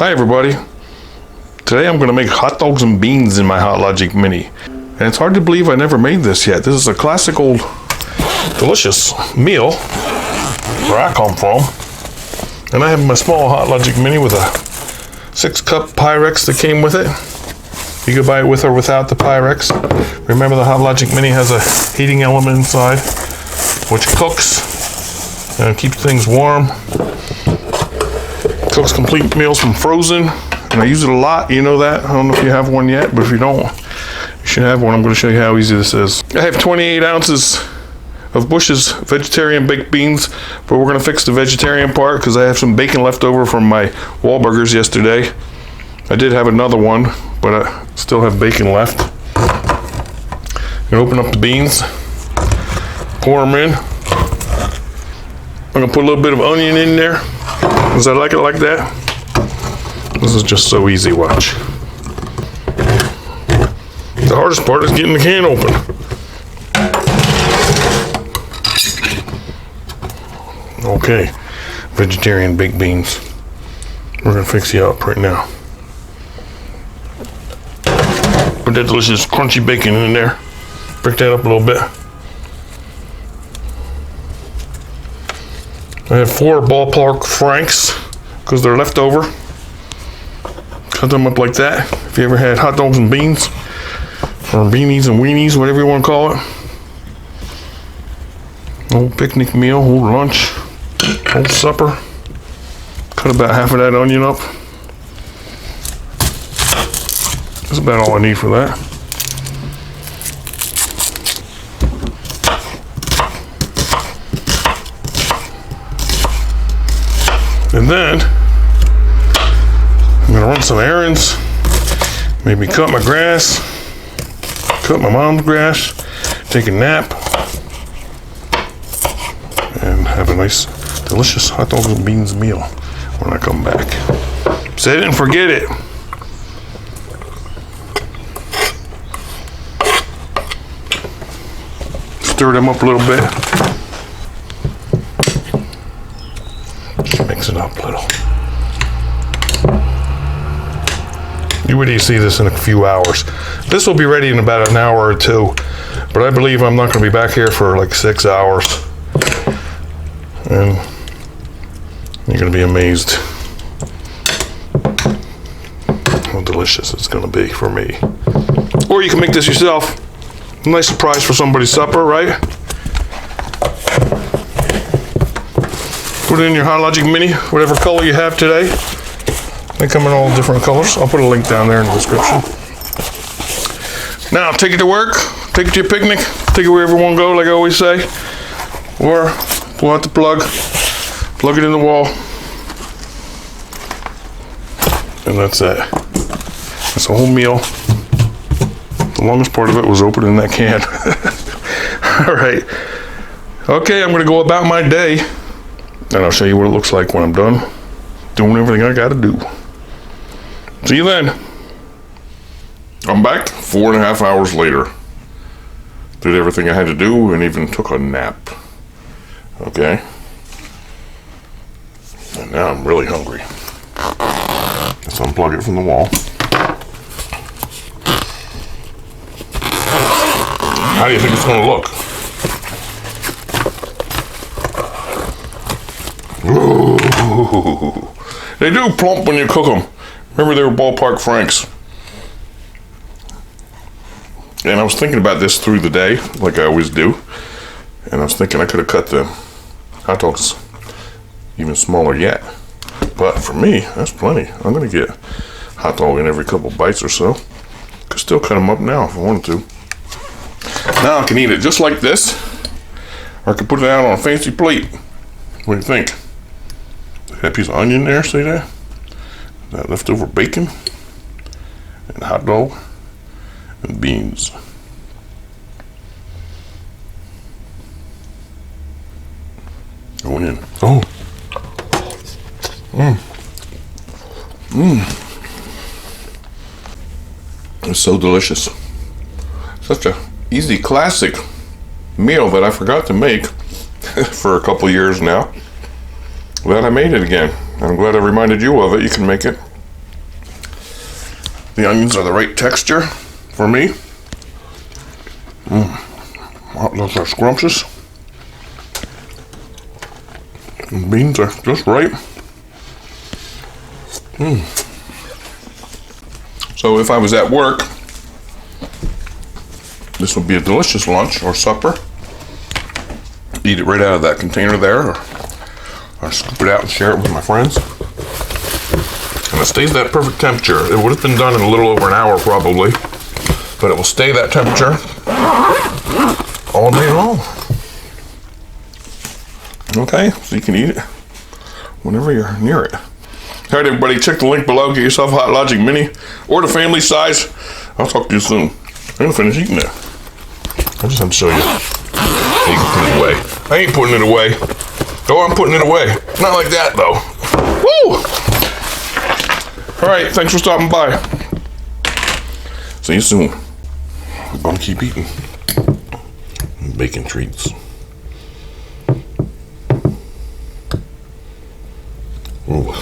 Hi everybody. Today I'm going to make hot dogs and beans in my Hot Logic Mini. And it's hard to believe I never made this yet. This is a classic old delicious meal where I come from. And I have my small Hot Logic Mini with a 6-cup Pyrex that came with it. You can buy it with or without the Pyrex. Remember, the Hot Logic Mini has a heating element inside which cooks and keeps things warm. Cooks complete meals from frozen, and I use it a lot. You know that. I don't know if you have one yet, but if you don't, you should have one. I'm going to show you how easy this is. I have 28 ounces of Bush's vegetarian baked beans, but we're going to fix the vegetarian part because I have some bacon left over from my Wahlburgers yesterday. I did have another one, but I still have bacon left. I'm going to open up the beans, pour them in. I'm going to put a little bit of onion in there because I like it like that. This is just so easy, watch. The hardest part is getting the can open. Okay, vegetarian baked beans. We're gonna fix you up right now. Put that delicious crunchy bacon in there. Break that up a little bit. I have 4 ballpark franks because they're left over. Cut them up like that. If you ever had hot dogs and beans, or beanies and weenies, whatever you want to call it. Old picnic meal, old lunch, old supper. Cut about half of that onion up. That's about all I need for that. And then I'm gonna run some errands, maybe cut my grass, cut my mom's grass, take a nap, and have a nice, delicious hot dogs and beans meal when I come back. Say it and forget it. Stir them up a little bit. Just mix it up a little. You already see this in a few hours. This will be ready in about an hour or two, but I believe I'm not going to be back here for like 6 hours. And you're going to be amazed how delicious it's going to be for me. Or you can make this yourself. Nice surprise for somebody's supper, right? Put it in your Hot Logic Mini, whatever color you have today. They come in all different colors. I'll put a link down there in the description. Now, take it to work, take it to your picnic, take it wherever you want to go, like I always say. Or pull out the plug it in the wall. And that's it. That's a whole meal. The longest part of it was opening that can. All right. Okay, I'm going to go about my day, and I'll show you what it looks like when I'm done doing everything I got to do. See you then. I'm back 4.5 hours later. Did everything I had to do and even took a nap. Okay. And now I'm really hungry. Let's unplug it from the wall. How do you think it's going to look? Ooh. They do plump when you cook them. Remember, they were ballpark franks. And I was thinking about this through the day, like I always do. And I was thinking I could have cut the hot dogs even smaller yet. But for me, that's plenty. I'm going to get hot dog in every couple bites or so. Could still cut them up now if I wanted to. Now I can eat it just like this. Or I could put it out on a fancy plate. What do you think? That piece of onion there, see that? That leftover bacon. And hot dog. And beans. Going in. Oh. It's so delicious. Such a easy classic meal that I forgot to make for a couple years now. Glad I made it again. I'm glad I reminded you of it. You can make it The onions are the right texture for me. Those are scrumptious. And beans are just right. So if I was at work, this would be a delicious lunch or supper. Eat it right out of that container there, or scoop it out and share it with my friends. And it stays that perfect temperature. It would have been done in a little over an hour probably, but it will stay that temperature all day long. Okay, so you can eat it whenever you're near it. All right, everybody, check the link below. Get yourself a Hot Logic Mini or the family size. I'll talk to you soon. I'm gonna finish eating it. I just have to show you. You can put it away. I ain't putting it away. Oh, I'm putting it away. Not like that, though. Woo! All right, thanks for stopping by. See you soon. I'm gonna keep eating. Bacon treats. Ooh.